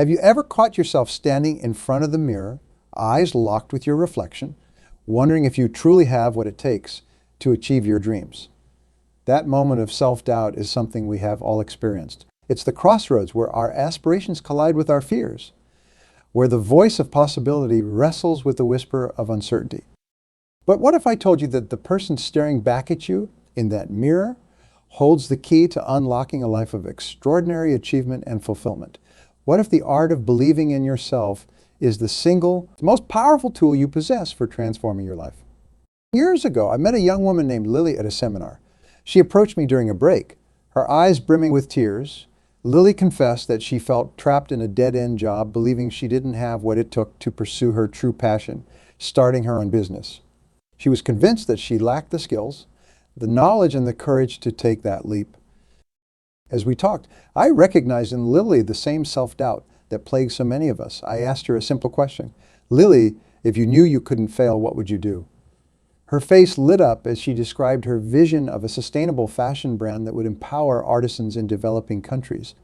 Have you ever caught yourself standing in front of the mirror, eyes locked with your reflection, wondering if you truly have what it takes to achieve your dreams? That moment of self-doubt is something we have all experienced. It's the crossroads where our aspirations collide with our fears, where the voice of possibility wrestles with the whisper of uncertainty. But what if I told you that the person staring back at you in that mirror holds the key to unlocking a life of extraordinary achievement and fulfillment? What if the art of believing in yourself is the single most powerful tool you possess for transforming your life? Years ago, I met a young woman named Lily at a seminar. She approached me during a break, her eyes brimming with tears. Lily confessed that she felt trapped in a dead-end job, believing she didn't have what it took to pursue her true passion, starting her own business. She was convinced that she lacked the skills, the knowledge, and the courage to take that leap. As we talked, I recognized in Lily the same self-doubt that plagues so many of us. I asked her a simple question. Lily, if you knew you couldn't fail, what would you do? Her face lit up as she described her vision of a sustainable fashion brand that would empower artisans in developing countries.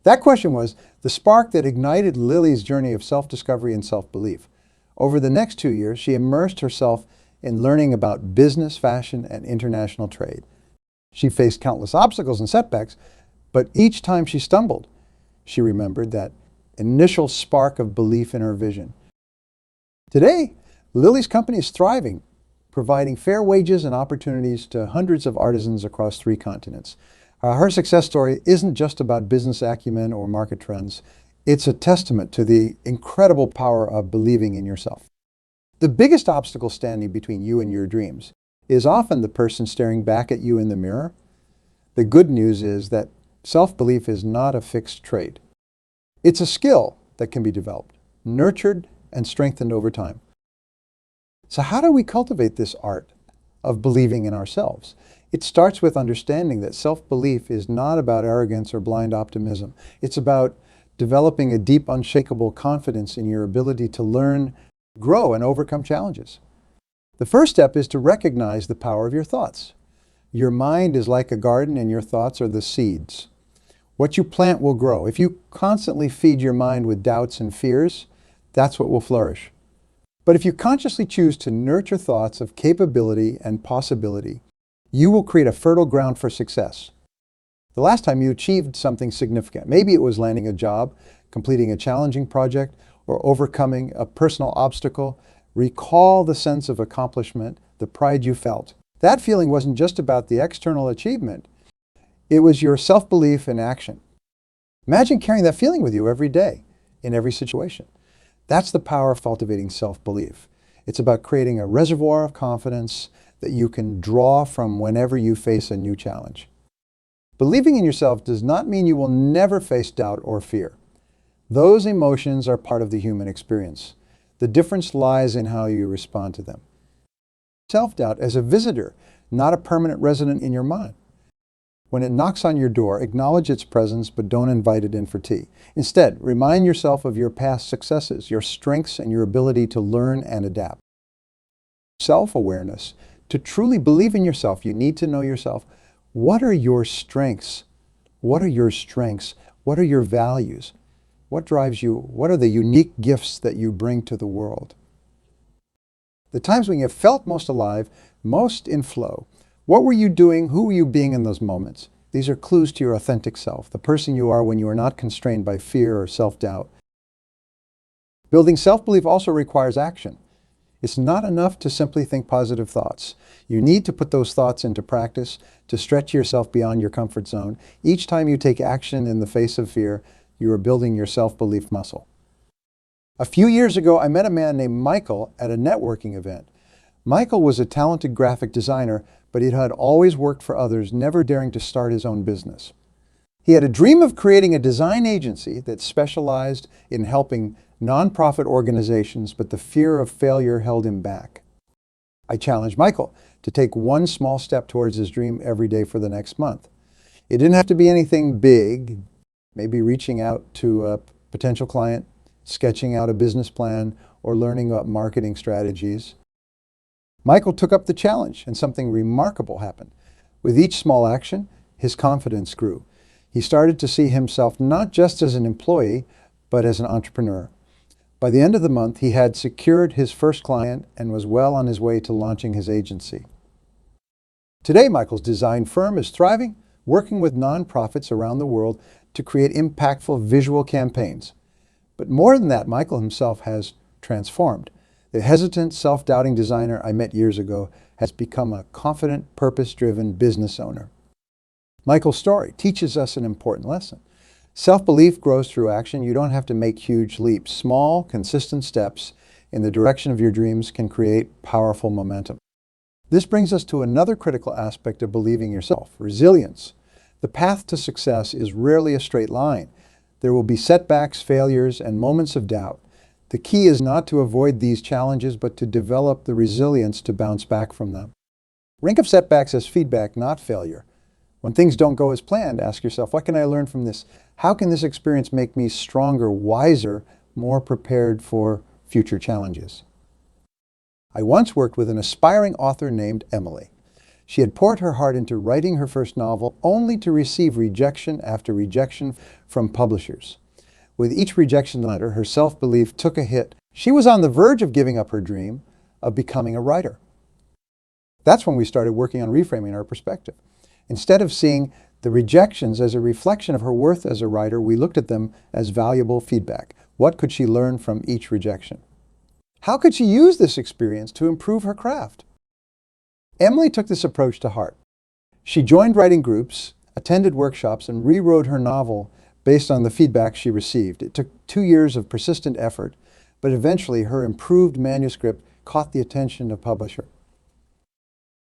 That question was the spark that ignited Lily's journey of self-discovery and self-belief. Over the next 2 years, she immersed herself in learning about business, fashion, and international trade. She faced countless obstacles and setbacks, but each time she stumbled, she remembered that initial spark of belief in her vision. Today, Lily's company is thriving, providing fair wages and opportunities to hundreds of artisans across 3 continents. Her success story isn't just about business acumen or market trends. It's a testament to the incredible power of believing in yourself. The biggest obstacle standing between you and your dreams is often the person staring back at you in the mirror. The good news is that self-belief is not a fixed trait. It's a skill that can be developed, nurtured, and strengthened over time. So how do we cultivate this art of believing in ourselves? It starts with understanding that self-belief is not about arrogance or blind optimism. It's about developing a deep, unshakable confidence in your ability to learn, grow, and overcome challenges. The first step is to recognize the power of your thoughts. Your mind is like a garden and your thoughts are the seeds. What you plant will grow. If you constantly feed your mind with doubts and fears, that's what will flourish. But if you consciously choose to nurture thoughts of capability and possibility, you will create a fertile ground for success. The last time you achieved something significant, maybe it was landing a job, completing a challenging project, or overcoming a personal obstacle, recall the sense of accomplishment, the pride you felt. That feeling wasn't just about the external achievement. It was your self-belief in action. Imagine carrying that feeling with you every day, in every situation. That's the power of cultivating self-belief. It's about creating a reservoir of confidence that you can draw from whenever you face a new challenge. Believing in yourself does not mean you will never face doubt or fear. Those emotions are part of the human experience. The difference lies in how you respond to them. Self-doubt as a visitor, not a permanent resident in your mind. When it knocks on your door, acknowledge its presence, but don't invite it in for tea. Instead, remind yourself of your past successes, your strengths, and your ability to learn and adapt. Self-awareness. To truly believe in yourself, you need to know yourself. What are your strengths? What are your strengths? What are your values? What drives you? What are the unique gifts that you bring to the world? The times when you felt most alive, most in flow. What were you doing? Who were you being in those moments? These are clues to your authentic self, the person you are when you are not constrained by fear or self-doubt. Building self-belief also requires action. It's not enough to simply think positive thoughts. You need to put those thoughts into practice to stretch yourself beyond your comfort zone. Each time you take action in the face of fear, you are building your self-belief muscle. A few years ago, I met a man named Michael at a networking event. Michael was a talented graphic designer, but he had always worked for others, never daring to start his own business. He had a dream of creating a design agency that specialized in helping nonprofit organizations, but the fear of failure held him back. I challenged Michael to take one small step towards his dream every day for the next month. It didn't have to be anything big, maybe reaching out to a potential client, sketching out a business plan, or learning about marketing strategies. Michael took up the challenge, and something remarkable happened. With each small action, his confidence grew. He started to see himself not just as an employee, but as an entrepreneur. By the end of the month, he had secured his first client and was well on his way to launching his agency. Today, Michael's design firm is thriving, working with nonprofits around the world to create impactful visual campaigns. But more than that, Michael himself has transformed. The hesitant, self-doubting designer I met years ago has become a confident, purpose-driven business owner. Michael's story teaches us an important lesson. Self-belief grows through action. You don't have to make huge leaps. Small, consistent steps in the direction of your dreams can create powerful momentum. This brings us to another critical aspect of believing yourself, resilience. The path to success is rarely a straight line. There will be setbacks, failures, and moments of doubt. The key is not to avoid these challenges, but to develop the resilience to bounce back from them. Think of setbacks as feedback, not failure. When things don't go as planned, ask yourself, what can I learn from this? How can this experience make me stronger, wiser, more prepared for future challenges? I once worked with an aspiring author named Emily. She had poured her heart into writing her first novel only to receive rejection after rejection from publishers. With each rejection letter, her self-belief took a hit. She was on the verge of giving up her dream of becoming a writer. That's when we started working on reframing our perspective. Instead of seeing the rejections as a reflection of her worth as a writer, we looked at them as valuable feedback. What could she learn from each rejection? How could she use this experience to improve her craft? Emily took this approach to heart. She joined writing groups, attended workshops, and rewrote her novel based on the feedback she received. It took 2 years of persistent effort, but eventually her improved manuscript caught the attention of publisher.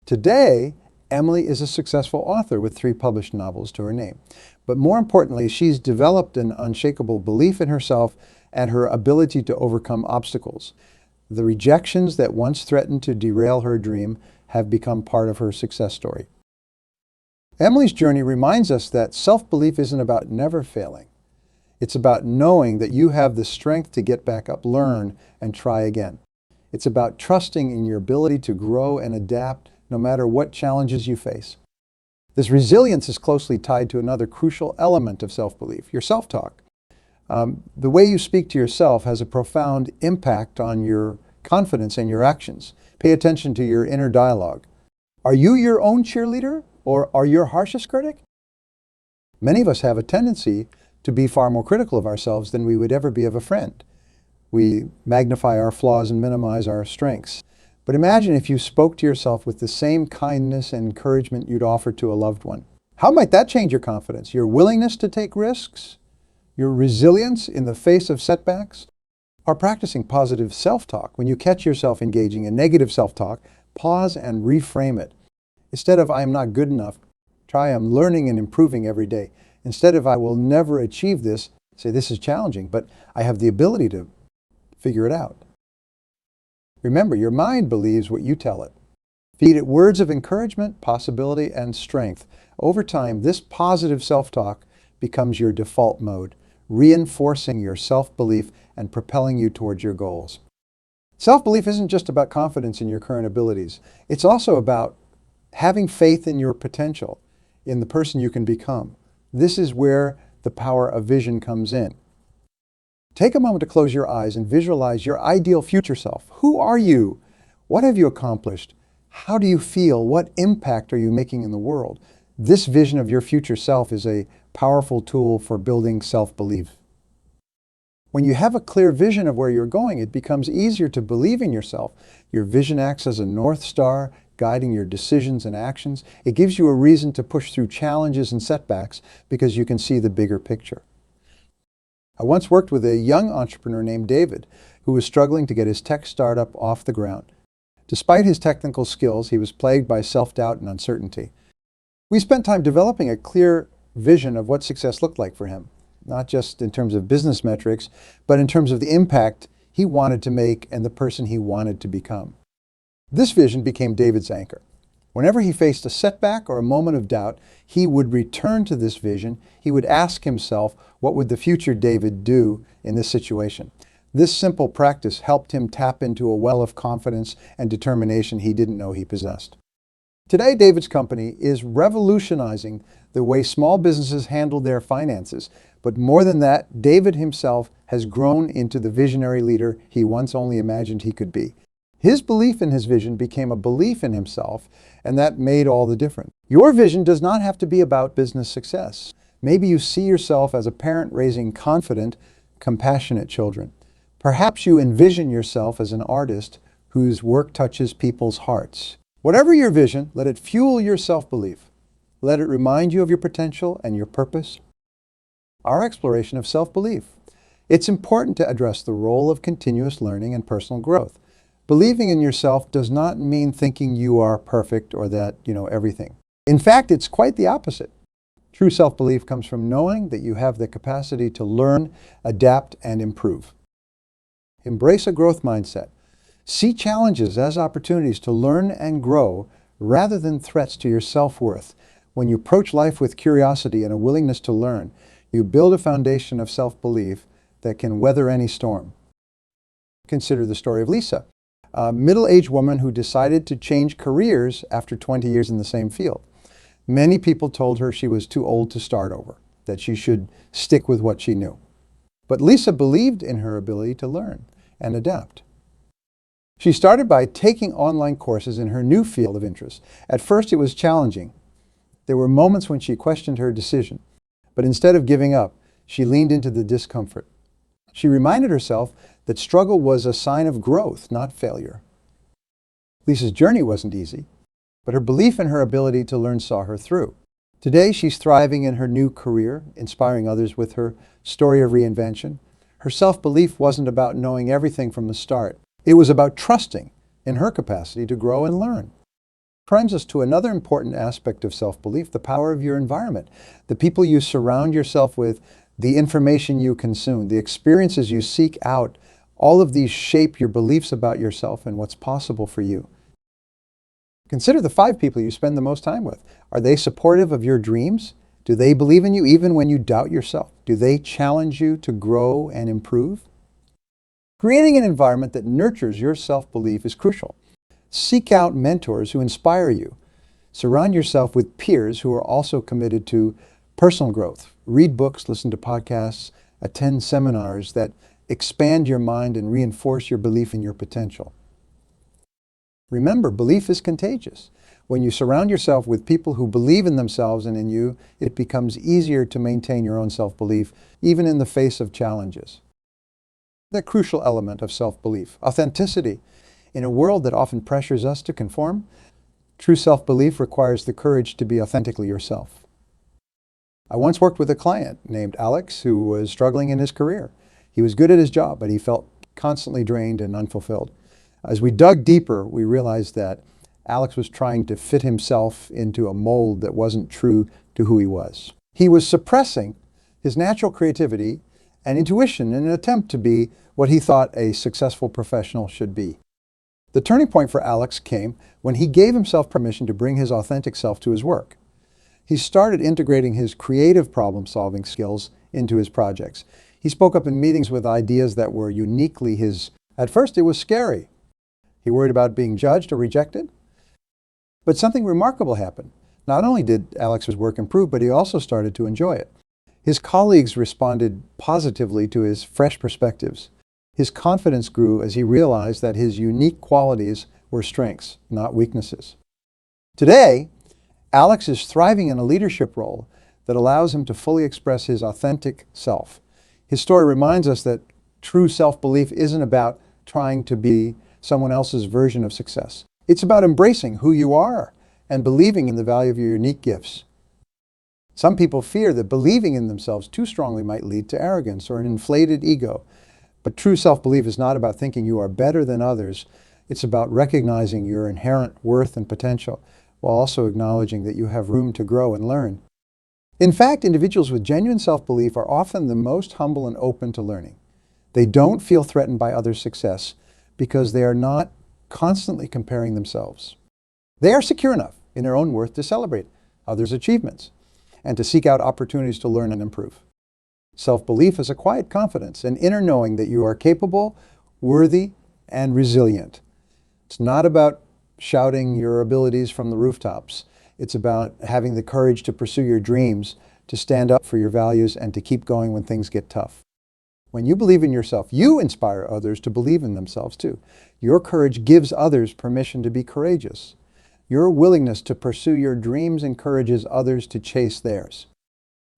Today, Emily is a successful author with 3 published novels to her name. But more importantly, she's developed an unshakable belief in herself and her ability to overcome obstacles. The rejections that once threatened to derail her dream have become part of her success story. Emily's journey reminds us that self-belief isn't about never failing. It's about knowing that you have the strength to get back up, learn, and try again. It's about trusting in your ability to grow and adapt no matter what challenges you face. This resilience is closely tied to another crucial element of self-belief, your self-talk. The way you speak to yourself has a profound impact on your confidence and your actions. Pay attention to your inner dialogue. Are you your own cheerleader, or are you your harshest critic? Many of us have a tendency to be far more critical of ourselves than we would ever be of a friend. We magnify our flaws and minimize our strengths. But imagine if you spoke to yourself with the same kindness and encouragement you'd offer to a loved one. How might that change your confidence, your willingness to take risks, your resilience in the face of setbacks? Or practicing positive self-talk. When you catch yourself engaging in negative self-talk, pause and reframe it. Instead of, I am not good enough, try, I'm learning and improving every day. Instead of, I will never achieve this, say, this is challenging, but I have the ability to figure it out. Remember, your mind believes what you tell it. Feed it words of encouragement, possibility, and strength. Over time, this positive self-talk becomes your default mode, reinforcing your self-belief and propelling you towards your goals. Self-belief isn't just about confidence in your current abilities. It's also about having faith in your potential, in the person you can become. This is where the power of vision comes in. Take a moment to close your eyes and visualize your ideal future self. Who are you? What have you accomplished? How do you feel? What impact are you making in the world? This vision of your future self is a powerful tool for building self-belief. When you have a clear vision of where you're going, it becomes easier to believe in yourself. Your vision acts as a North Star, guiding your decisions and actions. It gives you a reason to push through challenges and setbacks because you can see the bigger picture. I once worked with a young entrepreneur named David who was struggling to get his tech startup off the ground. Despite his technical skills, he was plagued by self-doubt and uncertainty. We spent time developing a clear vision of what success looked like for him, not just in terms of business metrics, but in terms of the impact he wanted to make and the person he wanted to become. This vision became David's anchor. Whenever he faced a setback or a moment of doubt, he would return to this vision. He would ask himself, what would the future David do in this situation? This simple practice helped him tap into a well of confidence and determination he didn't know he possessed. Today, David's company is revolutionizing the way small businesses handle their finances But more than that, David himself has grown into the visionary leader he once only imagined he could be. His belief in his vision became a belief in himself, and that made all the difference. Your vision does not have to be about business success. Maybe you see yourself as a parent raising confident, compassionate children. Perhaps you envision yourself as an artist whose work touches people's hearts. Whatever your vision, let it fuel your self-belief. Let it remind you of your potential and your purpose. Our exploration of self-belief. It's important to address the role of continuous learning and personal growth. Believing in yourself does not mean thinking you are perfect or that you know everything. In fact, it's quite the opposite. True self-belief comes from knowing that you have the capacity to learn, adapt, and improve. Embrace a growth mindset. See challenges as opportunities to learn and grow rather than threats to your self-worth. When you approach life with curiosity and a willingness to learn, you build a foundation of self-belief that can weather any storm. Consider the story of Lisa, a middle-aged woman who decided to change careers after 20 years in the same field. Many people told her she was too old to start over, that she should stick with what she knew. But Lisa believed in her ability to learn and adapt. She started by taking online courses in her new field of interest. At first it was challenging. There were moments when she questioned her decision, but instead of giving up, she leaned into the discomfort. She reminded herself that struggle was a sign of growth, not failure. Lisa's journey wasn't easy, but her belief in her ability to learn saw her through. Today, she's thriving in her new career, inspiring others with her story of reinvention. Her self-belief wasn't about knowing everything from the start. It was about trusting in her capacity to grow and learn. Brings us to another important aspect of self-belief, the power of your environment. The people you surround yourself with, the information you consume, the experiences you seek out, all of these shape your beliefs about yourself and what's possible for you. Consider the 5 people you spend the most time with. Are they supportive of your dreams? Do they believe in you even when you doubt yourself? Do they challenge you to grow and improve? Creating an environment that nurtures your self-belief is crucial. Seek out mentors who inspire you. Surround yourself with peers who are also committed to personal growth. Read books, listen to podcasts, attend seminars that expand your mind and reinforce your belief in your potential. Remember, belief is contagious. When you surround yourself with people who believe in themselves and in you, it becomes easier to maintain your own self-belief, even in the face of challenges. The crucial element of self-belief, authenticity. In a world that often pressures us to conform, true self-belief requires the courage to be authentically yourself. I once worked with a client named Alex who was struggling in his career. He was good at his job, but he felt constantly drained and unfulfilled. As we dug deeper, we realized that Alex was trying to fit himself into a mold that wasn't true to who he was. He was suppressing his natural creativity and intuition in an attempt to be what he thought a successful professional should be. The turning point for Alex came when he gave himself permission to bring his authentic self to his work. He started integrating his creative problem-solving skills into his projects. He spoke up in meetings with ideas that were uniquely his. At first, it was scary. He worried about being judged or rejected. But something remarkable happened. Not only did Alex's work improve, but he also started to enjoy it. His colleagues responded positively to his fresh perspectives. His confidence grew as he realized that his unique qualities were strengths, not weaknesses. Today, Alex is thriving in a leadership role that allows him to fully express his authentic self. His story reminds us that true self-belief isn't about trying to be someone else's version of success. It's about embracing who you are and believing in the value of your unique gifts. Some people fear that believing in themselves too strongly might lead to arrogance or an inflated ego. But true self-belief is not about thinking you are better than others. It's about recognizing your inherent worth and potential, while also acknowledging that you have room to grow and learn. In fact, individuals with genuine self-belief are often the most humble and open to learning. They don't feel threatened by others' success because they are not constantly comparing themselves. They are secure enough in their own worth to celebrate others' achievements and to seek out opportunities to learn and improve. Self-belief is a quiet confidence, an inner knowing that you are capable, worthy, and resilient. It's not about shouting your abilities from the rooftops. It's about having the courage to pursue your dreams, to stand up for your values, and to keep going when things get tough. When you believe in yourself, you inspire others to believe in themselves too. Your courage gives others permission to be courageous. Your willingness to pursue your dreams encourages others to chase theirs.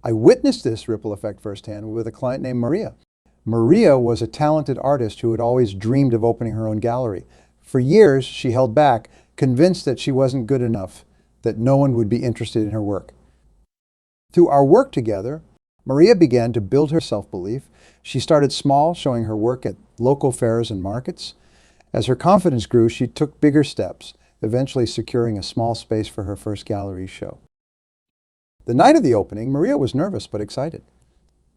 I witnessed this ripple effect firsthand with a client named Maria. Maria was a talented artist who had always dreamed of opening her own gallery. For years, she held back, convinced that she wasn't good enough, that no one would be interested in her work. Through our work together, Maria began to build her self-belief. She started small, showing her work at local fairs and markets. As her confidence grew, she took bigger steps, eventually securing a small space for her first gallery show. The night of the opening, Maria was nervous but excited.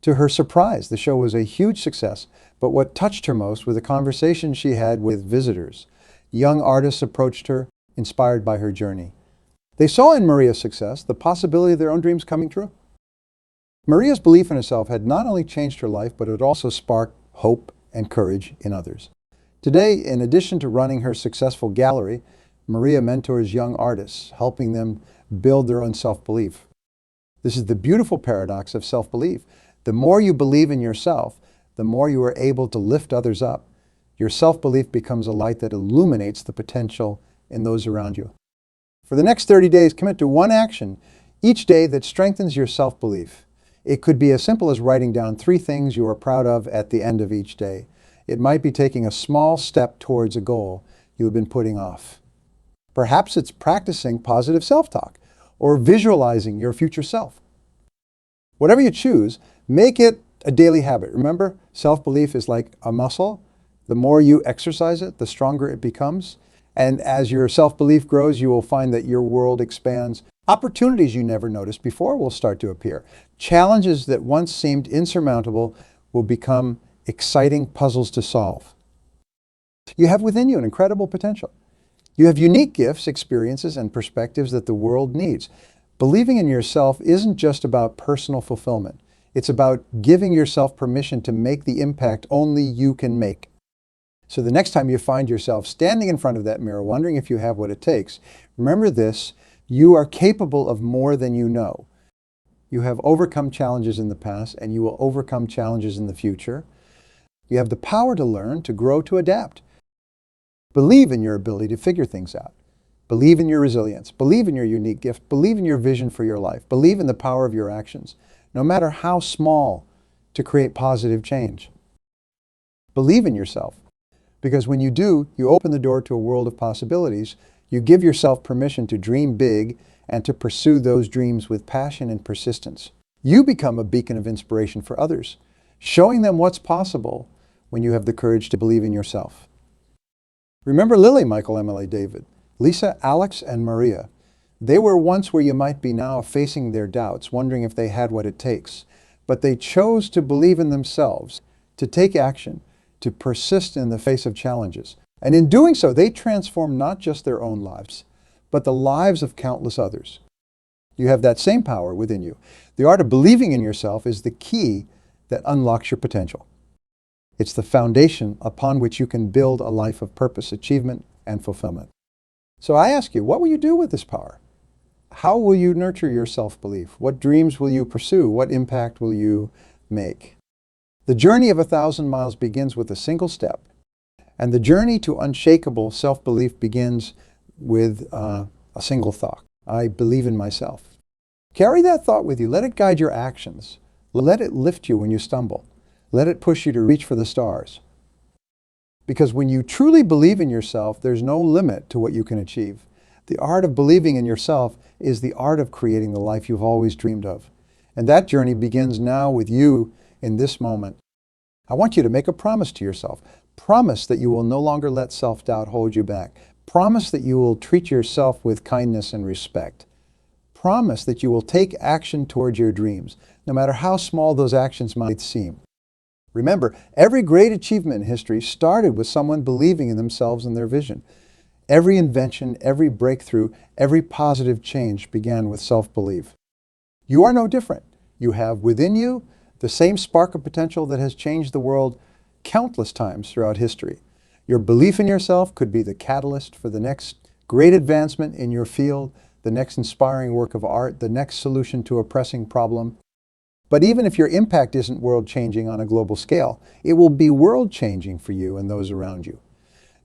To her surprise, the show was a huge success, but what touched her most were the conversations she had with visitors. Young artists approached her, inspired by her journey. They saw in Maria's success the possibility of their own dreams coming true. Maria's belief in herself had not only changed her life, but it also sparked hope and courage in others. Today, in addition to running her successful gallery, Maria mentors young artists, helping them build their own self-belief. This is the beautiful paradox of self-belief. The more you believe in yourself, the more you are able to lift others up. Your self-belief becomes a light that illuminates the potential in those around you. For the next 30 days, commit to one action each day that strengthens your self-belief. It could be as simple as writing down 3 things you are proud of at the end of each day. It might be taking a small step towards a goal you have been putting off. Perhaps it's practicing positive self-talk or visualizing your future self. Whatever you choose, make it a daily habit. Remember, self-belief is like a muscle. The more you exercise it, the stronger it becomes. And as your self-belief grows, you will find that your world expands. Opportunities you never noticed before will start to appear. Challenges that once seemed insurmountable will become exciting puzzles to solve. You have within you an incredible potential. You have unique gifts, experiences, and perspectives that the world needs. Believing in yourself isn't just about personal fulfillment. It's about giving yourself permission to make the impact only you can make. So the next time you find yourself standing in front of that mirror, wondering if you have what it takes, remember this: you are capable of more than you know. You have overcome challenges in the past, and you will overcome challenges in the future. You have the power to learn, to grow, to adapt. Believe in your ability to figure things out. Believe in your resilience. Believe in your unique gift. Believe in your vision for your life. Believe in the power of your actions, no matter how small, to create positive change. Believe in yourself, because when you do, you open the door to a world of possibilities. You give yourself permission to dream big and to pursue those dreams with passion and persistence. You become a beacon of inspiration for others, showing them what's possible when you have the courage to believe in yourself. Remember Lily, Michael, Emily, David, Lisa, Alex, and Maria. They were once where you might be now, facing their doubts, wondering if they had what it takes. But they chose to believe in themselves, to take action, to persist in the face of challenges. And in doing so, they transformed not just their own lives, but the lives of countless others. You have that same power within you. The art of believing in yourself is the key that unlocks your potential. It's the foundation upon which you can build a life of purpose, achievement, and fulfillment. So I ask you, what will you do with this power? How will you nurture your self-belief? What dreams will you pursue? What impact will you make? The journey of 1,000 miles begins with a single step. And the journey to unshakable self-belief begins with a single thought. I believe in myself. Carry that thought with you. Let it guide your actions. Let it lift you when you stumble. Let it push you to reach for the stars. Because when you truly believe in yourself, there's no limit to what you can achieve. The art of believing in yourself is the art of creating the life you've always dreamed of. And that journey begins now with you in this moment. I want you to make a promise to yourself. Promise that you will no longer let self-doubt hold you back. Promise that you will treat yourself with kindness and respect. Promise that you will take action towards your dreams, no matter how small those actions might seem. Remember, every great achievement in history started with someone believing in themselves and their vision. Every invention, every breakthrough, every positive change began with self-belief. You are no different. You have within you the same spark of potential that has changed the world countless times throughout history. Your belief in yourself could be the catalyst for the next great advancement in your field, the next inspiring work of art, the next solution to a pressing problem. But even if your impact isn't world-changing on a global scale, it will be world-changing for you and those around you.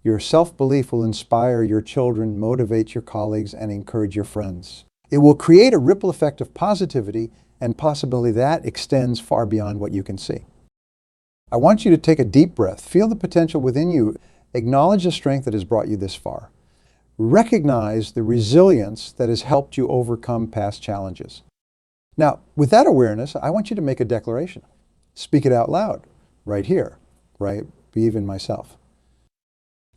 Your self-belief will inspire your children, motivate your colleagues, and encourage your friends. It will create a ripple effect of positivity and possibility that extends far beyond what you can see. I want you to take a deep breath, feel the potential within you, acknowledge the strength that has brought you this far. Recognize the resilience that has helped you overcome past challenges. Now, with that awareness, I want you to make a declaration. Speak it out loud, right here, right? Believe in myself.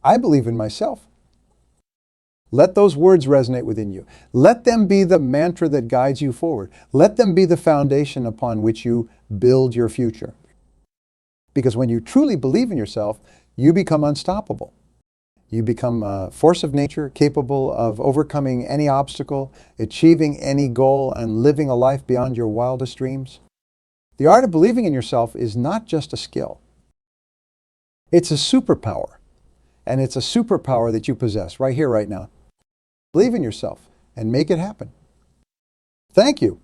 I believe in myself. Let those words resonate within you. Let them be the mantra that guides you forward. Let them be the foundation upon which you build your future. Because when you truly believe in yourself, you become unstoppable. You become a force of nature, capable of overcoming any obstacle, achieving any goal, and living a life beyond your wildest dreams. The art of believing in yourself is not just a skill. It's a superpower. And it's a superpower that you possess right here, right now. Believe in yourself and make it happen. Thank you.